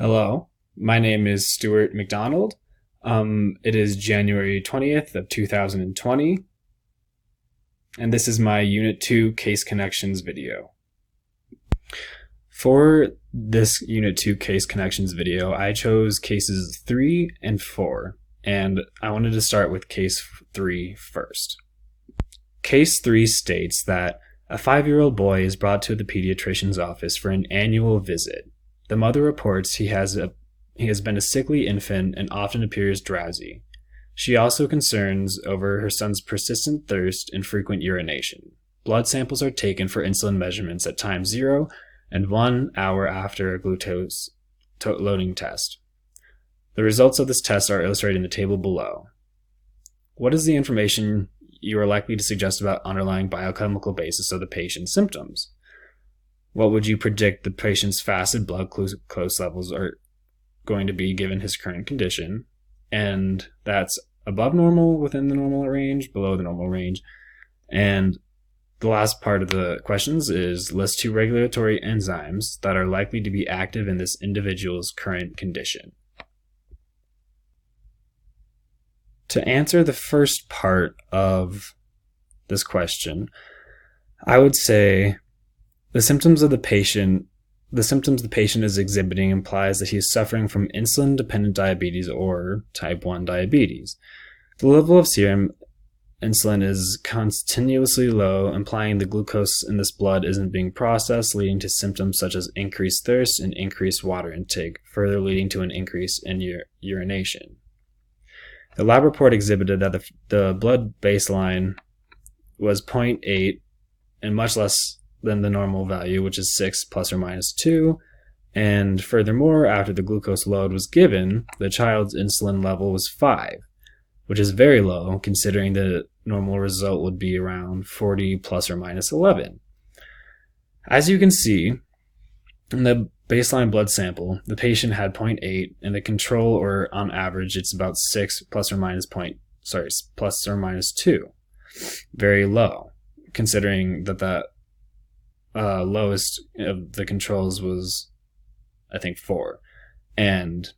Hello, my name is Stuart McDonald. It is January 20th of 2020, and this is my Unit 2 Case Connections video. For this Unit 2 Case Connections video, I chose cases 3 and 4, and I wanted to start with case 3 first. Case 3 states that a 5-year-old boy is brought to the pediatrician's office for an annual visit. The mother reports he has been a sickly infant and often appears drowsy. She also concerns over her son's persistent thirst and frequent urination. Blood samples are taken for insulin measurements at time 0 and 1 hour after a glucose loading test. The results of this test are illustrated in the table below. What is the information you are likely to suggest about underlying biochemical basis of the patient's symptoms? What would you predict the patient's fasted blood glucose levels are going to be given his current condition? And that's above normal, within the normal range, below the normal range. And the last part of the questions is list 2 regulatory enzymes that are likely to be active in this individual's current condition. To answer the first part of this question, I would say the symptoms the patient is exhibiting implies that he is suffering from insulin-dependent diabetes or type 1 diabetes. The level of serum insulin is continuously low, implying the glucose in this blood isn't being processed, leading to symptoms such as increased thirst and increased water intake, further leading to an increase in urination. The lab report exhibited that the blood baseline was 0.8 and much less than the normal value, which is 6 plus or minus 2. And furthermore, after the glucose load was given, the child's insulin level was 5, which is very low considering the normal result would be around 40 plus or minus 11. As you can see, in the baseline blood sample, the patient had 0.8, and the control, or on average, it's about 6 plus or minus 2. Very low, considering that lowest of the controls was, I think, 4. And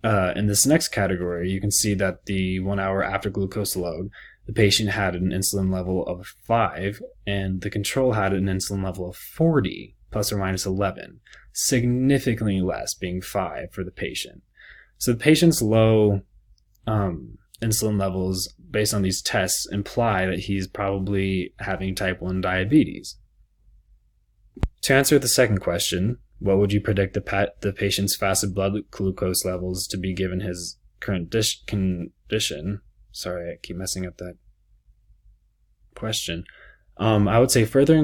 in this next category, you can see that the 1 hour after glucose load, the patient had an insulin level of 5, and the control had an insulin level of 40, plus or minus 11, significantly less, being 5 for the patient. So the patient's low insulin levels, based on these tests, imply that he's probably having type 1 diabetes. To answer the second question, what would you predict the patient's fasted blood glucose levels to be given his current condition? Sorry, I keep messing up that question. I would say further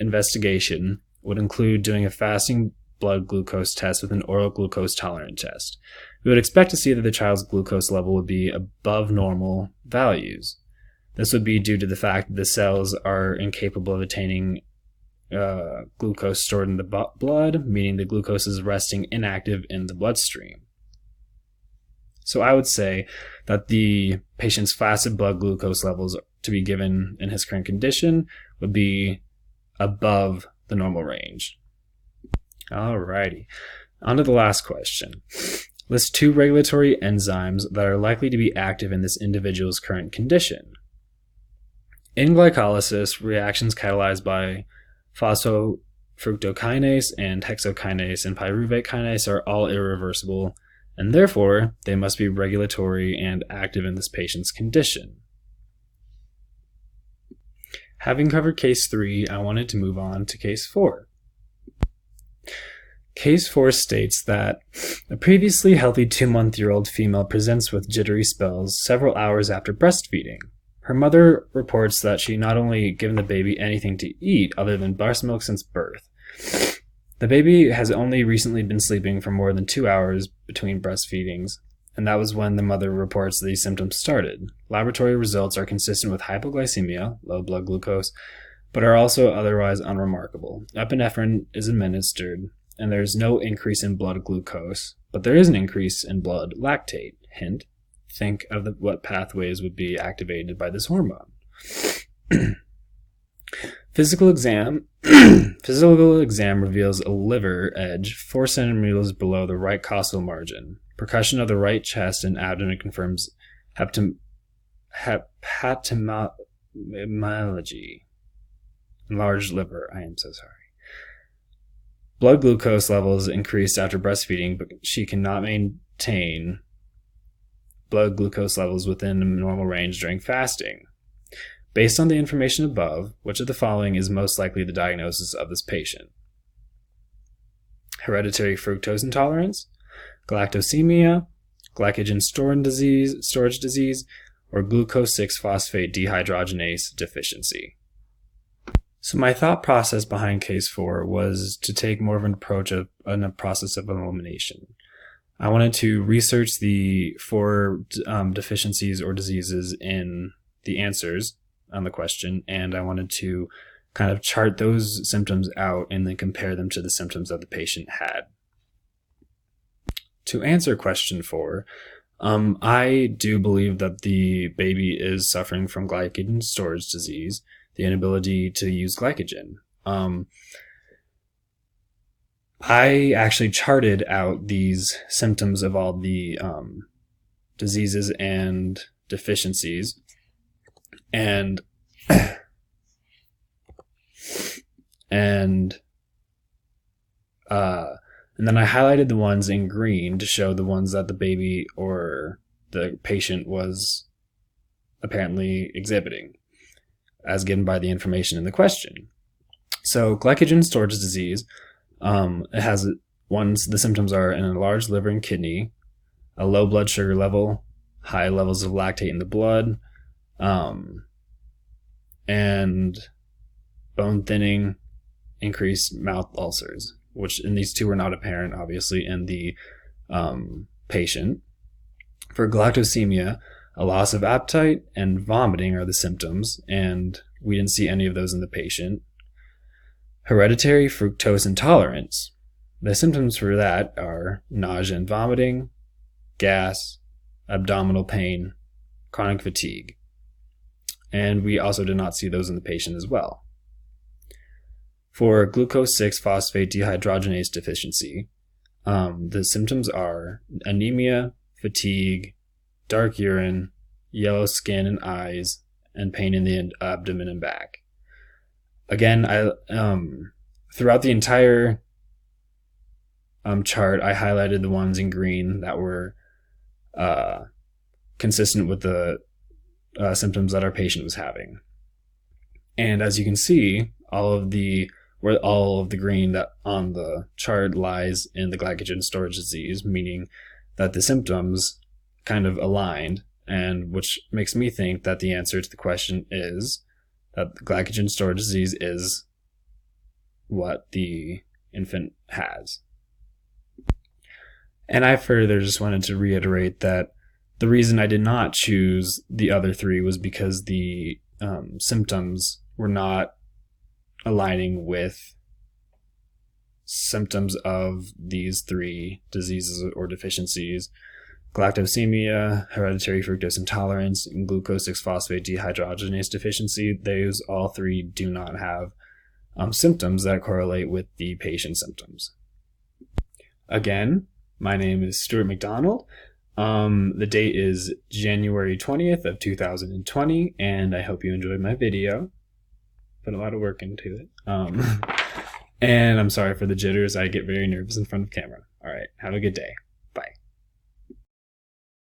investigation would include doing a fasting blood glucose test with an oral glucose tolerant test. We would expect to see that the child's glucose level would be above normal values. This would be due to the fact that the cells are incapable of attaining glucose stored in the blood, meaning the glucose is resting inactive in the bloodstream. So I would say that the patient's fasted blood glucose levels to be given in his current condition would be above the normal range. Alrighty, on to the last question. List 2 regulatory enzymes that are likely to be active in this individual's current condition. In glycolysis, reactions catalyzed by phosphofructokinase and hexokinase and pyruvate kinase are all irreversible, and therefore they must be regulatory and active in this patient's condition. Having covered case 3, I wanted to move on to case 4. Case 4 states that a previously healthy 2-month-old female presents with jittery spells several hours after breastfeeding. Her mother reports that she not only given the baby anything to eat other than breast milk since birth. The baby has only recently been sleeping for more than 2 hours between breastfeedings, and that was when the mother reports these symptoms started. Laboratory results are consistent with hypoglycemia, low blood glucose, but are also otherwise unremarkable. Epinephrine is administered, and there is no increase in blood glucose, but there is an increase in blood lactate. Hint, think of what pathways would be activated by this hormone. Physical exam physical exam reveals a liver edge 4 centimeters below the right costal margin. Percussion of the right chest and abdomen confirms hepatomyalgia. Enlarged liver. I am so sorry. Blood glucose levels increased after breastfeeding, but she cannot maintain blood glucose levels within a normal range during fasting. Based on the information above, which of the following is most likely the diagnosis of this patient? Hereditary fructose intolerance, galactosemia, glycogen storage disease, or glucose 6-phosphate dehydrogenase deficiency. So my thought process behind case 4 was to take more of an approach of a process of elimination. I wanted to research the 4 deficiencies or diseases in the answers on the question, and I wanted to kind of chart those symptoms out and then compare them to the symptoms that the patient had. To answer question 4, I do believe that the baby is suffering from glycogen storage disease, the inability to use glycogen. I actually charted out these symptoms of all the diseases and deficiencies, and then I highlighted the ones in green to show the ones that the baby or the patient was apparently exhibiting, as given by the information in the question. So glycogen storage disease, it has the symptoms are an enlarged liver and kidney, a low blood sugar level, high levels of lactate in the blood, and bone thinning, increased mouth ulcers, which in these 2 were not apparent, obviously, in the patient. For galactosemia, a loss of appetite and vomiting are the symptoms, and we didn't see any of those in the patient. Hereditary fructose intolerance. The symptoms for that are nausea and vomiting, gas, abdominal pain, chronic fatigue. And we also did not see those in the patient as well. For glucose 6-phosphate dehydrogenase deficiency, the symptoms are anemia, fatigue, dark urine, yellow skin and eyes, and pain in the abdomen and back. Again, throughout the entire chart, I highlighted the ones in green that were consistent with the symptoms that our patient was having. And as you can see, all of the green that on the chart lies in the glycogen storage disease, meaning that the symptoms kind of aligned, and which makes me think that the answer to the question is that the glycogen storage disease is what the infant has. And I further just wanted to reiterate that the reason I did not choose the other 3 was because the symptoms were not aligning with symptoms of these 3 diseases or deficiencies: galactosemia, hereditary fructose intolerance, and glucose 6-phosphate dehydrogenase deficiency. Those all 3 do not have symptoms that correlate with the patient's symptoms. Again, my name is Stuart McDonald. The date is January 20th of 2020, and I hope you enjoyed my video. Put a lot of work into it. And I'm sorry for the jitters. I get very nervous in front of camera. All right, have a good day.